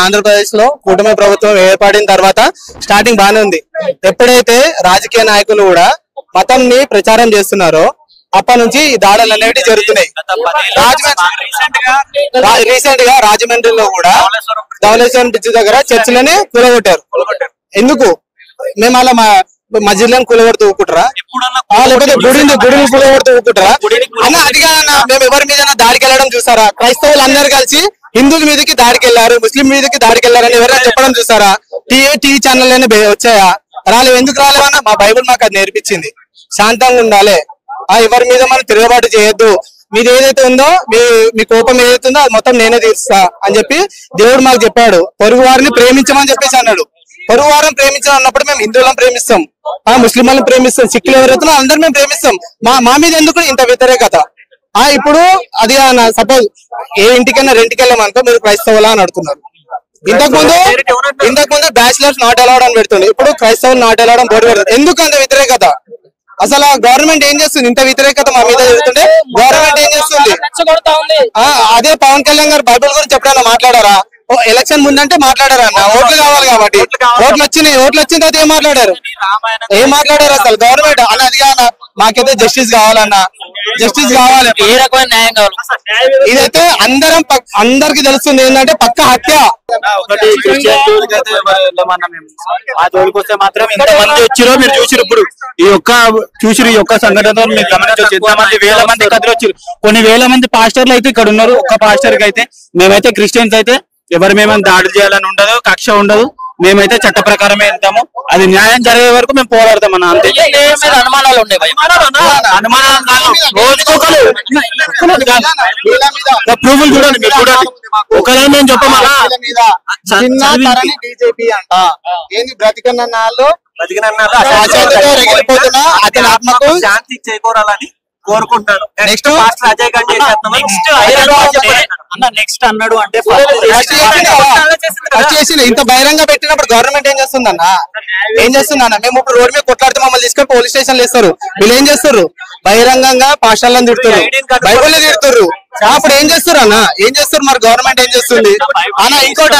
ఆంధ్రప్రదేశ్ లో కూటమి ప్రభుత్వం ఏర్పడిన తర్వాత స్టార్టింగ్ బానే ఉంది. ఎప్పుడైతే రాజకీయ నాయకులు కూడా మతంని ప్రచారం చేస్తున్నారో అప్పటి నుంచి ఈ దాడులు అనేవి జరుగుతున్నాయి. రీసెంట్ గా రాజమండ్రిలో కూడా ధవళేశ్వరం బ్రిడ్జ్ దగ్గర చర్చిలని కూలగొట్టారు. ఎందుకు? మేము అలా మస్జిద్లను కూలగొడుతూ ఊకుంటారా, లేకపోతే గుడిని కూలగొడుతూ ఊకుంటారా అన్న? అది కాదన్నా, మేము ఎవరి మీద దాడికి వెళ్ళడం చూసారా? క్రైస్తవులు అందరు కలిసి హిందువుల మీదకి దాడికి వెళ్ళారు, ముస్లిం మీదకి దాడికి వెళ్ళారని ఎవరైనా చెప్పడం చూసారా? టీవీ ఛానల్ అయినా వచ్చాయా? రాలేవు. ఎందుకు రాలేవన్నా? మా బైబుల్ మాకు అది నేర్పించింది. శాంతంగా ఉండాలి, ఎవరి మీద మనం తిరుగుబాటు చేయొద్దు, మీది ఏదైతే ఉందో మీ కోపం ఏదైతే ఉందో అది మొత్తం నేనే తీరుస్తా అని చెప్పి దేవుడు మాకు చెప్పాడు. పొరుగు వారిని ప్రేమించమని చెప్పేసి అన్నాడు. పొరుగు వారిని ప్రేమించడం అన్నప్పుడు మేము హిందువులను ప్రేమిస్తాం, ముస్లింలను ప్రేమిస్తాం, సిక్కులు ఎవరైతే అందరూ మేము ప్రేమిస్తాం. మా మీద ఎందుకు ఇంత వ్యతిరేకత? ఇప్పుడు అది సపోజ్ ఏ ఇంటికైనా రెంట్కి వెళ్ళామనుకో మీరు క్రైస్తవులా అని అడుగుతున్నారు. ఇంతకు ముందు బ్యాచిలర్స్ నాట్ అలౌడ్ అని పెడుతుంది, ఇప్పుడు క్రైస్తవులు నాట్ అలౌడ్ అని బోర్డు పెడుతుంది. ఎందుకు అంత వ్యతిరేకత? అసలు గవర్నమెంట్ ఏం చేస్తుంది? ఇంత వ్యతిరేకత మా మీద జరుగుతుంటే గవర్నమెంట్ ఏం చేస్తుంది? అదే పవన్ కళ్యాణ్ గారు బైబిల్ గురించి ఎప్పుడైనా మాట్లాడారా? ఎలక్షన్ ముందంటే మాట్లాడారు అన్న, ఓట్లు కావాలి కాబట్టి. ఓట్లు వచ్చిన తర్వాత ఏం మాట్లాడారు అసలు గవర్నమెంట్ అన్న? అది కాదన్న, మాకైతే జస్టిస్ కావాలన్నా, జస్టిస్ కావాలి, ఏ రకమైన న్యాయం కావాలి. ఇదైతే అందరికి తెలుస్తుంది ఏంటంటే పక్క హత్య. ఆ జోలికొస్తే మాత్రం ఇంతమంది వచ్చిరో మీరు చూసిరు. ఇప్పుడు ఈ యొక్క సంఘటనతో మీరు గమనించవచ్చు. ఎంతమంది వేల మంది కదిలి వచ్చారు. కొన్ని వేల మంది పాస్టర్లు అయితే ఇక్కడ ఉన్నారు. ఒక్క పాస్టర్ కి అయితే మేమైతే క్రిస్టియన్స్ అయితే ఎవరు మేమని దాడులు చేయాలని ఉండదు, కక్ష ఉండదు. మేమైతే చట్ట ప్రకారమే వెళ్తాము. అది న్యాయం జరిగే వరకు మేము పోరాడతాం అన్న. అంతే. అనుమానాలు ఉండే ప్రూఫ్లు చూడండి, మీరు చూడండి. ఒకవేళ మేము చెప్పమన్నా శాంతి చేకూరాలని కోరుకుంటాను. నెక్స్ట్ అన్నాడు అంటే ఇంత బహిరంగ పెట్టినప్పుడు గవర్నమెంట్ ఏం చేస్తుందన్న? మేము ఇప్పుడు రోడ్ మీద కొట్లాడితే మమ్మల్ని తీసుకొని పోలీస్ స్టేషన్లు వేస్తారు. వీళ్ళు ఏం చేస్తారు? బహిరంగంగా పాఠశాలను తిడుతున్నారు, బైబుల్ తిడుతున్నారు. అప్పుడు ఏం చేస్తారు అన్న? ఏం చేస్తారు మరి? గవర్నమెంట్ ఏం చేస్తుంది అన్న? ఇంకోటి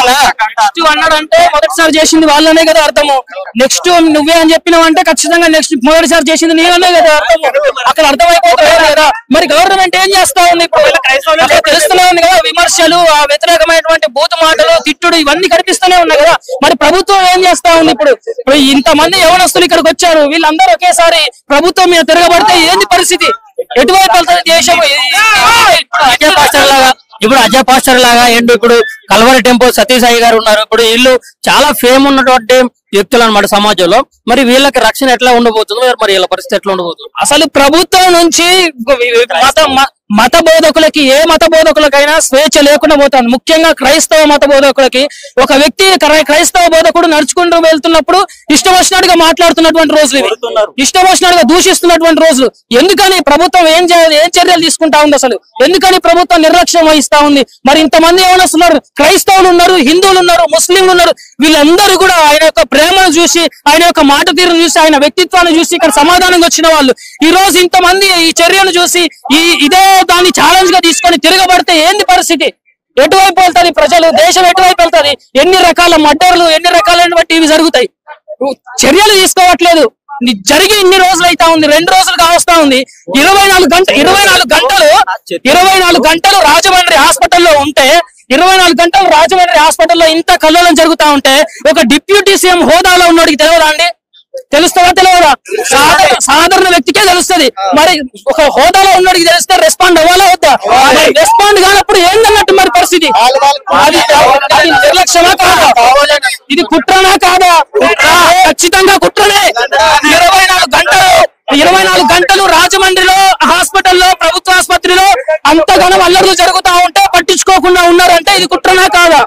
అన్నాడంటే మొదటిసారి చేసింది వాళ్ళనే కదా అర్థము. నెక్స్ట్ నువ్వే అని చెప్పినావంటే ఖచ్చితంగా నెక్స్ట్ మొదటిసారి చేసింది నేననే కదా అర్థము. అక్కడ అర్థమైపోతుంది కదా. మరి గవర్నమెంట్ ఏం చేస్తా ఉంది? ఇప్పుడు తెలుస్తూనే ఉంది కదా, విమర్శలు, ఆ వ్యతిరేకమైనటువంటి బూతు మాటలు, తిట్టుడు ఇవన్నీ కనిపిస్తూనే ఉన్నాయి కదా. మరి ప్రభుత్వం ఏం చేస్తా ఉంది? ఇప్పుడు ఇంతమంది యవనస్తులు ఇక్కడికి వచ్చారు, వీళ్ళందరూ ఒకేసారి ప్రభుత్వం మీద తిరగబడితే ఏంది పరిస్థితి? ఎటువైపు వెళ్తుంది దేశం? ఇప్పుడు అజయ్ పాస్టర్ లాగా ఏంటి? ఇప్పుడు కల్వరి టెంపుల్ సతీష్ అయ్య గారు ఉన్నారు. ఇప్పుడు వీళ్ళు చాలా ఫేమ్ ఉన్నటువంటి వ్యక్తులు అన్నమాట సమాజంలో. మరి వీళ్ళకి రక్షణ ఎట్లా ఉండబోతుంది? మరి వీళ్ళ పరిస్థితి ఎట్లా ఉండబోతుంది? అసలు ప్రభుత్వం నుంచి మత బోధకులకి, ఏ మత బోధకులకైనా స్వేచ్ఛ లేకుండా పోతుంది. ముఖ్యంగా క్రైస్తవ మత బోధకులకి. ఒక వ్యక్తి క్రైస్తవ బోధకుడు నడుచుకుంటూ వెళ్తున్నప్పుడు ఇష్టం వచ్చినట్టుగా మాట్లాడుతున్నటువంటి రోజులు ఇవి, ఇష్టం వచ్చినట్టుగా దూషిస్తున్నటువంటి రోజులు. ఎందుకని ప్రభుత్వం ఏం చర్యలు తీసుకుంటా ఉంది? అసలు ఎందుకని ప్రభుత్వం నిర్లక్ష్యం వహిస్తా ఉంది? మరి ఇంతమంది ఏమన్నారు? క్రైస్తవులు ఉన్నారు, హిందువులు ఉన్నారు, ముస్లింలు ఉన్నారు. వీళ్ళందరూ కూడా ఆయన యొక్క ప్రేమను చూసి, ఆయన యొక్క మాట తీరును చూసి, ఆయన వ్యక్తిత్వాన్ని చూసి ఇక్కడ సమాధానంగా వచ్చిన వాళ్ళు ఈ రోజు ఇంతమంది ఈ చర్యను చూసి ఇదే దాన్ని ఛాలెంజ్ గా తీసుకొని తిరగబడితే ఏంది పరిస్థితి? ఎటువైపు వెళ్తుంది ప్రజలు? దేశం ఎటువైపు వెళ్తుంది? ఎన్ని రకాల మర్డర్లు, ఎన్ని రకాలైనటువంటి ఇవి జరుగుతాయి. చర్యలు తీసుకోవట్లేదు. జరిగి ఇన్ని రోజులు అయితా ఉంది, 2 రోజులు కావస్తా ఉంది. 24 గంటలు రాజమండ్రి హాస్పిటల్లో ఉంటే, 24 గంటలు రాజమండ్రి హాస్పిటల్లో ఇంత కల్లోలం జరుగుతా ఉంటే ఒక డిప్యూటీ సీఎం హోదాలో ఉన్నోడికి తెలియదా అండి? తెలుస్తుందా తెలియదా? సాధారణ వ్యక్తికే తెలుస్తుంది. మరి ఒక హోదాలో ఉన్నోడికి తెలిస్తే రెస్పాండ్ అవ్వాలా వద్దా? రెస్పాండ్ కానప్పుడు ఏందన్నట్టు మరి పరిస్థితి? అది నిర్లక్ష్యమా కాదా? ఇది కుట్రనా కాదా? ఖచ్చితంగా కుట్రనే. 24 గంటలు రాజమండ్రిలో హాస్పిటల్లో, ప్రభుత్వ ఆసుపత్రిలో అంతగానో అల్లర్లు జరుగుతా ఉంటే పట్టించుకోకుండా ఉన్నారంటే ఇది కుట్రనా కాదా?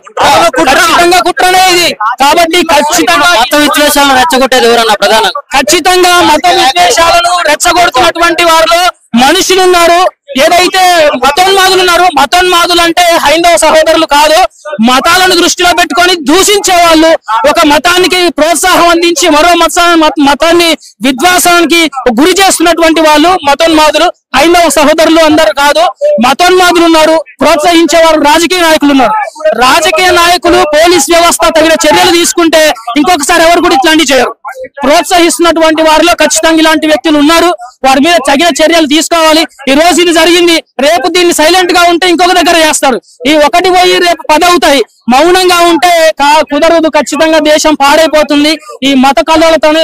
ఖచ్చితంగా కుట్రనే ఇది. కాబట్టి ఖచ్చితంగా మత విద్వేషాలను రెచ్చగొట్టేది ఎవరన్నా ప్రధానంగా? ఖచ్చితంగా మత విద్వేషాలను రెచ్చగొడుతున్నటువంటి వారిలో మనుషులు ఉన్నారు, ఏదైతే మతోన్మాదులు ఉన్నారో, మతోన్మాదులు అంటే హైందవ సహోదరులు కాదు, మతాలను దృష్టిలో పెట్టుకొని దూషించే వాళ్ళు, ఒక మతానికి ప్రోత్సాహం అందించి మరో మతాన్ని విధ్వంసానికి గురి చేస్తున్నటువంటి వాళ్ళు మతోన్మాదులు. హైందవ సహోదరులు అందరూ కాదు, మతోన్మాదులు ఉన్నారు, ప్రోత్సహించేవారు రాజకీయ నాయకులు ఉన్నారు. రాజకీయ నాయకులు, పోలీస్ వ్యవస్థ తగిన చర్యలు తీసుకుంటే ఇంకొకసారి ఎవరు కూడా ఇట్లాంటివి చేయరు. ప్రోత్సహిస్తున్నటువంటి వారిలో ఖచ్చితంగా ఇలాంటి వ్యక్తులు ఉన్నారు, వారి మీద తగిన చర్యలు తీసుకోవాలి. ఈ రోజు ఇది జరిగింది, రేపు దీన్ని సైలెంట్ గా ఉంటే ఇంకొక దగ్గర చేస్తారు. ఈ 1 పోయి రేపు 10 అవుతాయి. మౌనంగా ఉంటే కుదరదు, ఖచ్చితంగా దేశం పాడైపోతుంది. ఈ మత కళలతోనే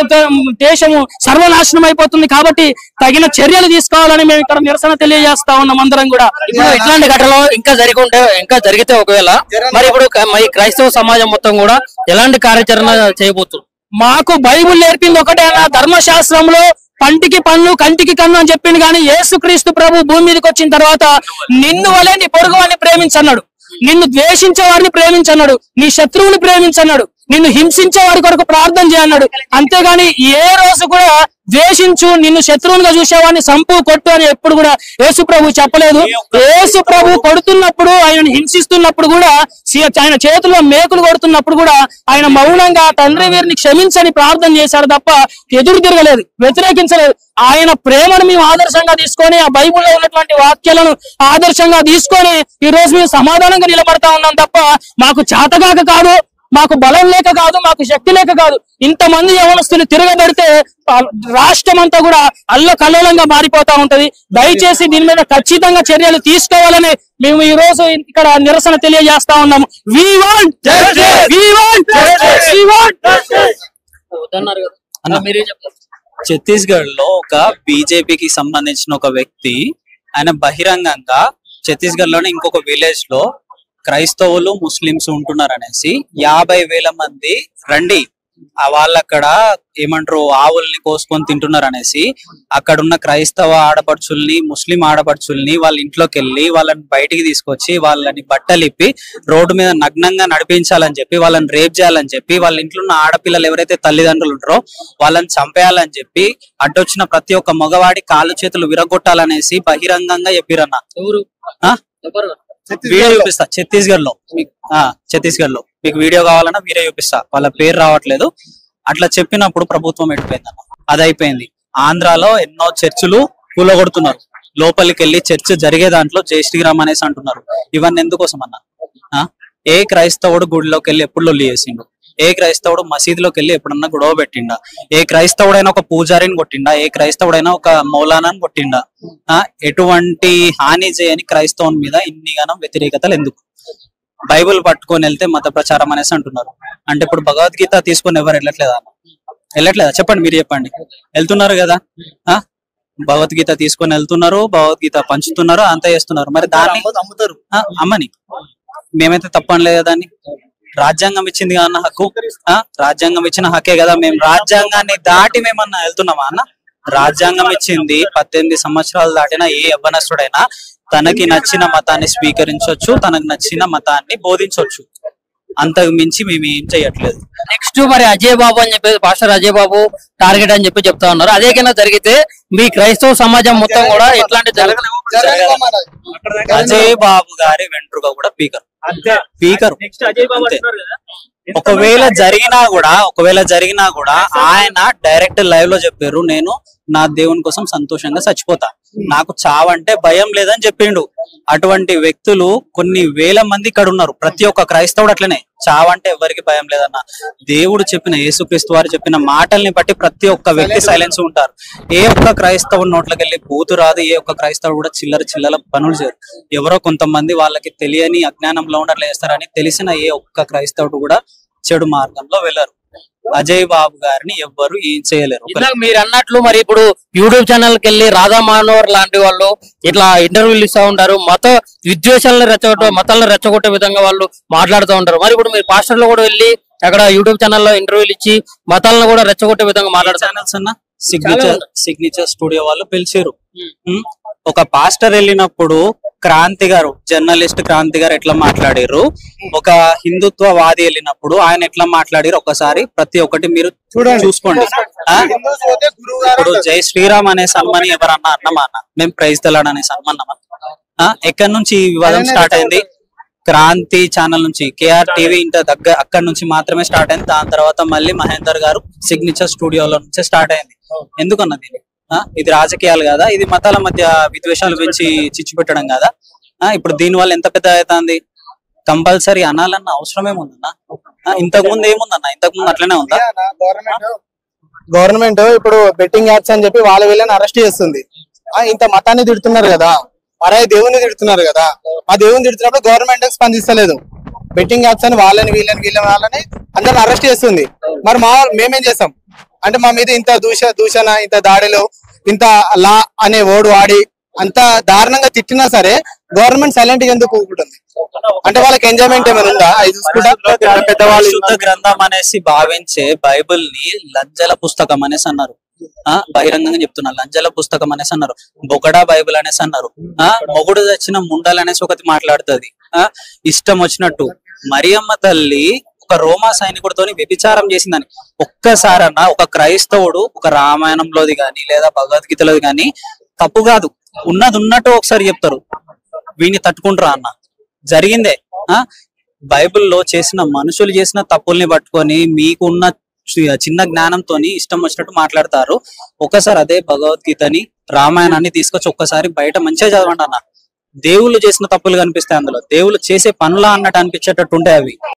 దేశము సర్వనాశనం అయిపోతుంది. కాబట్టి తగిన చర్యలు తీసుకోవాలని మేము ఇక్కడ నిరసన తెలియజేస్తా ఉన్నాం అందరం కూడా. ఇప్పుడు ఇట్లాంటి ఘటనలు ఇంకా జరిగితే ఒకవేళ మరి ఇప్పుడు క్రైస్తవ సమాజం మొత్తం కూడా ఎలాంటి కార్యాచరణ చేయబోతుంది? మాకు బైబుల్ నేర్పింది ఒకటే అన్న, ధర్మశాస్త్రంలో పంటికి పన్ను కంటికి కన్ను అని చెప్పింది. కానీ యేసుక్రీస్తు ప్రభు భూమి మీదకి వచ్చిన తర్వాత నిన్ను వలే నీ పొరుగు వారిని ప్రేమించన్నాడు, నిన్ను ద్వేషించే వారిని ప్రేమించన్నాడు, నీ శత్రువుని ప్రేమించన్నాడు, నిన్ను హింసించే వారి కొరకు ప్రార్థన చేయన్నాడు. అంతేగాని ఏ రోజు కూడా ద్వేషించు, నిన్ను శత్రువునిగా చూసేవాడిని సంపు కొట్టు అని ఎప్పుడు కూడా యేసు ప్రభు చెప్పలేదు. యేసు ప్రభు కొడుతున్నప్పుడు, ఆయనను హింసిస్తున్నప్పుడు కూడా, ఆయన చేతుల్లో మేకులు కొడుతున్నప్పుడు కూడా ఆయన మౌనంగా తండ్రి వీరిని క్షమించని ప్రార్థన చేశాడు తప్ప ఎదురు తిరగలేదు, వ్యతిరేకించలేదు. ఆయన ప్రేమను మేము ఆదర్శంగా తీసుకొని, ఆ బైబిల్లో ఉన్నటువంటి వాక్యాలను ఆదర్శంగా తీసుకొని ఈ రోజు మేము సమాధానంగా నిలబడతా ఉన్నాం తప్ప మాకు చేతగాక కాదు, మాకు బలం లేక కాదు, మాకు శక్తి లేక కాదు. ఇంతమంది యవనస్తులు తిరగబడితే రాష్ట్రం అంతా కూడా అల్లకల్లోలంగా మారిపోతా ఉంటది. దయచేసి దీని మీద ఖచ్చితంగా చర్యలు తీసుకోవాలని మేము ఈ రోజు ఇక్కడ నిరసన తెలియజేస్తా ఉన్నాము. ఛత్తీస్గఢ్ లో ఒక బీజేపీకి సంబంధించిన ఒక వ్యక్తి, ఆయన బహిరంగంగా ఛత్తీస్గఢ్ లోనే ఇంకొక విలేజ్ లో క్రైస్తవులు ముస్లింస్ ఉంటున్నారు అనేసి 50,000 మంది రండి వాళ్ళక్కడ ఏమంటారు ఆవుల్ని కోసుకొని తింటున్నారు అనేసి అక్కడ ఉన్న క్రైస్తవ ఆడపడుచుల్ని, ముస్లిం ఆడపడుచుల్ని వాళ్ళ ఇంట్లోకి వెళ్ళి వాళ్ళని బయటికి తీసుకొచ్చి వాళ్ళని బట్టలిప్పి రోడ్డు మీద నగ్నంగా నడిపించాలని చెప్పి, వాళ్ళని రేప్ చేయాలని చెప్పి, వాళ్ళ ఇంట్లో ఉన్న ఆడపిల్లలు ఎవరైతే తల్లిదండ్రులు ఉంటారో వాళ్ళని చంపేయాలని చెప్పి, అడ్డొచ్చిన ప్రతి ఒక్క మగవాడి కాళ్ళు చేతులు విరగొట్టాలనేసి బహిరంగంగా చెప్పిరన్న. వీడియో చూపిస్తా ఛత్తీస్గఢ్ లో మీకు వీడియో కావాలన్నా వీడియో చూపిస్తా, వాళ్ళ పేరు రావట్లేదు. అట్లా చెప్పినప్పుడు ప్రభుత్వం ఎట్టిపోయిందన్న, అది అయిపోయింది. ఆంధ్రాలో ఎన్నో చర్చిలు కూలగొడుతున్నారు, లోపలికి వెళ్ళి చర్చ్ జరిగే దాంట్లో జై శ్రీరామ్ అనేసి అంటున్నారు. ఇవన్నీ ఎందుకోసం అన్న? ఏ క్రైస్తవుడు గుడిలోకి వెళ్ళి ఎప్పుడు లొల్లి చేసిండు? ఏ క్రైస్తవుడు మసీదులోకి వెళ్ళి ఎప్పుడన్నా గొడవ పెట్టిండా? ఏ క్రైస్తవుడైనా ఒక పూజారిని కొట్టిండా? ఏ క్రైస్తవుడైనా ఒక మౌలానాని కొట్టిండా? ఎటువంటి హాని చేయని క్రైస్తవుని మీద ఇన్నిగానం వ్యతిరేకతలు ఎందుకు? బైబుల్ పట్టుకొని వెళ్తే మత ప్రచారం అనేసి అంటున్నారు. అంటే ఇప్పుడు భగవద్గీత తీసుకొని ఎవరు వెళ్ళట్లేదా? చెప్పండి, మీరు చెప్పండి. వెళ్తున్నారు కదా, భగవద్గీత తీసుకొని వెళ్తున్నారు, భగవద్గీత పంచుతున్నారు, అంతా చేస్తున్నారు. మరి దాన్ని అమ్ముతారు, అమ్మని మేమైతే తప్పనలేదు. దాన్ని రాజ్యాంగం ఇచ్చింది అన్న హక్కు, రాజ్యాంగం ఇచ్చిన హక్కే కదా. మేము రాజ్యాంగాన్ని దాటి మేమన్నా వెళ్తున్నామా అన్న? రాజ్యాంగం ఇచ్చింది 18 సంవత్సరాలు దాటిన ఏ యవ్వనస్తుడైనా తనకి నచ్చిన మతాన్ని స్వీకరించవచ్చు, తనకు నచ్చిన మతాన్ని బోధించవచ్చు. అంతకు మించి మేము ఏం చేయట్లేదు. నెక్స్ట్ మరి అజయ్ బాబు అని చెప్పి, పాస్టర్ అజయ్ బాబు టార్గెట్ అని చెప్పి చెప్తా ఉన్నారు. అదే కన్నా జరిగితే మీ క్రైస్తవ సమాజం మొత్తం కూడా ఎట్లాంటి అజయ్ బాబు గారి వెంట్రుక కూడా పీకరు. ఒకవేళ జరిగినా కూడా ఆయన డైరెక్ట్ లైవ్ లో చెప్పారు, నేను నా దేవుని కోసం సంతోషంగా చచ్చిపోతా, నాకు చావంటే భయం లేదని చెప్పిండు. అటువంటి వ్యక్తులు కొన్ని వేల మంది ఇక్కడ ఉన్నారు. ప్రతి ఒక్క క్రైస్తవుడు అట్లనే, చావంటే ఎవరికి భయం లేదన్న. దేవుడు చెప్పిన, యేసుక్రీస్తు వారు చెప్పిన మాటల్ని బట్టి ప్రతి ఒక్క వ్యక్తి సైలెన్స్ ఉంటారు. ఏ ఒక్క క్రైస్తవుడు నోట్లోకి వెళ్ళి బూతు రాదు, ఏ ఒక్క క్రైస్తవుడు కూడా చిల్లర పనులు చేయరు. ఎవరో కొంతమంది వాళ్ళకి తెలియని అజ్ఞానంలో ఉండట్లే చేస్తారని తెలిసిన ఏ ఒక్క క్రైస్తవుడు కూడా చెడు మార్గంలో వెళ్ళరు. అజయ్ బాబు గారిని ఎవ్వరు ఏం చేయలేరు. మీరు అన్నట్లు మరి ఇప్పుడు యూట్యూబ్ ఛానల్ కి వెళ్ళి రాధా మానవర్ లాంటి వాళ్ళు ఇట్లా ఇంటర్వ్యూలు ఇస్తూ ఉంటారు, మత విద్వేషాలను మతాలను రెచ్చగొట్టే విధంగా వాళ్ళు మాట్లాడుతూ ఉంటారు. మరి ఇప్పుడు మీరు పాస్టర్లు కూడా వెళ్ళి అక్కడ యూట్యూబ్ ఛానల్లో ఇంటర్వ్యూలు ఇచ్చి మతాలను కూడా రెచ్చగొట్టే విధంగా మాట్లాడుతారు. ఛానల్స్ అన్న సిగ్నేచర్ స్టూడియో వాళ్ళు పిలిచారు. ఒక పాస్టర్ వెళ్ళినప్పుడు క్రాంతి గారు, జర్నలిస్ట్ క్రాంతి గారు ఎట్లా మాట్లాడారు, ఒక హిందుత్వవాది వెళ్ళినప్పుడు ఆయన ఎట్లా మాట్లాడారు, ఒకసారి ప్రతి ఒక్కటి మీరు చూసుకోండి. హిందూస్ పోతే గురువు గారు ఇప్పుడు అంటారు. జై శ్రీరామ్ అనే సన్మాని ఎవరన్నా అన్నమా అన్న? మేము ప్రైజ్ తెలాడు అనే సన్మానమా? ఎక్కడి నుంచి ఈ వివాదం స్టార్ట్ అయింది? క్రాంతి ఛానల్ నుంచి, కేఆర్ టీవీ ఇంట దగ్గర అక్కడి నుంచి మాత్రమే స్టార్ట్ అయింది. దాని తర్వాత మళ్ళీ మహేందర్ గారు సిగ్నేచర్ స్టూడియోలో నుంచే స్టార్ట్ అయింది. ఎందుకన్నది ఇది రాజకీయాలు కదా, ఇది మతాల మధ్య విద్వేషాలు పెంచి చిచ్చు పెట్టడం కదా. ఇప్పుడు దీని వల్ల ఎంత పెద్ద అవుతుంది? కంపల్సరీ అనాలన్న అవసరం ఏముందన్నా? ఇంతకు ముందు ఏముందన్నా? ఇంతకు ముందు అట్లనే ఉందా? గవర్నమెంట్ ఇప్పుడు బెట్టింగ్ యాప్స్ అని చెప్పి వాళ్ళ వీళ్ళని అరెస్ట్ చేస్తుంది. ఇంత మతాన్ని తిడుతున్నారు కదా, అరే దేవుని తిడుతున్నారు కదా, ఆ దేవుని తిడుతున్నప్పుడు గవర్నమెంట్ స్పందిస్తలేదు. బెట్టింగ్ యాప్స్ అని వాళ్ళని వాళ్ళని అందరిని అరెస్ట్ చేస్తుంది. మరి మేమేం చేస్తాం అంటే మా మీద ఇంత దూషణ, ఇంత దాడులు, ఇంత లా అనే ఓడు వాడి అంత దారుణంగా తిట్టినా సరే గవర్నమెంట్ సైలెంట్ గా ఎందుకు ఊరుకుంటుంది? అంటే వాళ్ళకి ఎంజాయ్మెంట్ ఏమైనా ఉందా? పెద్దవాళ్ళు శుద్ధ గ్రంథం అనేసి భావించే బైబిల్ ని లంజల పుస్తకం అనేసి అన్నారు. బహిరంగంగా చెప్తున్నా, లంజల పుస్తకం అనేసి అన్నారు. బొగడా బైబిల్ అనేసి అన్నారు. మొగుడు తెచ్చిన ముండలు అనేసి ఒకటి మాట్లాడుతుంది. ఇష్టం వచ్చినట్టు మరియమ్మ తల్లి ఒక రోమా సైనికుడితోని వ్యభిచారం చేసిందని ఒక్కసారన్నా ఒక క్రైస్తవుడు ఒక రామాయణంలోది గాని లేదా భగవద్గీతలోది గాని తప్పు కాదు, ఉన్నది ఉన్నట్టు ఒకసారి చెప్తారు. వీని తట్టుకుంటారా అన్న? జరిగిందే. బైబిల్లో చేసిన మనుషులు చేసిన తప్పుల్ని పట్టుకొని మీకున్న చిన్న జ్ఞానంతో ఇష్టం వచ్చినట్టు మాట్లాడతారు. ఒకసారి అదే భగవద్గీతని రామాయణాన్ని తీసుకొచ్చి ఒక్కసారి బయట మంచిగా చదవండి అన్న. దేవుళ్ళు చేసిన తప్పులు కనిపిస్తాయి అందులో, దేవుళ్ళు చేసే పనులా అన్నట్టు అనిపించేటట్టు ఉంటాయి అవి.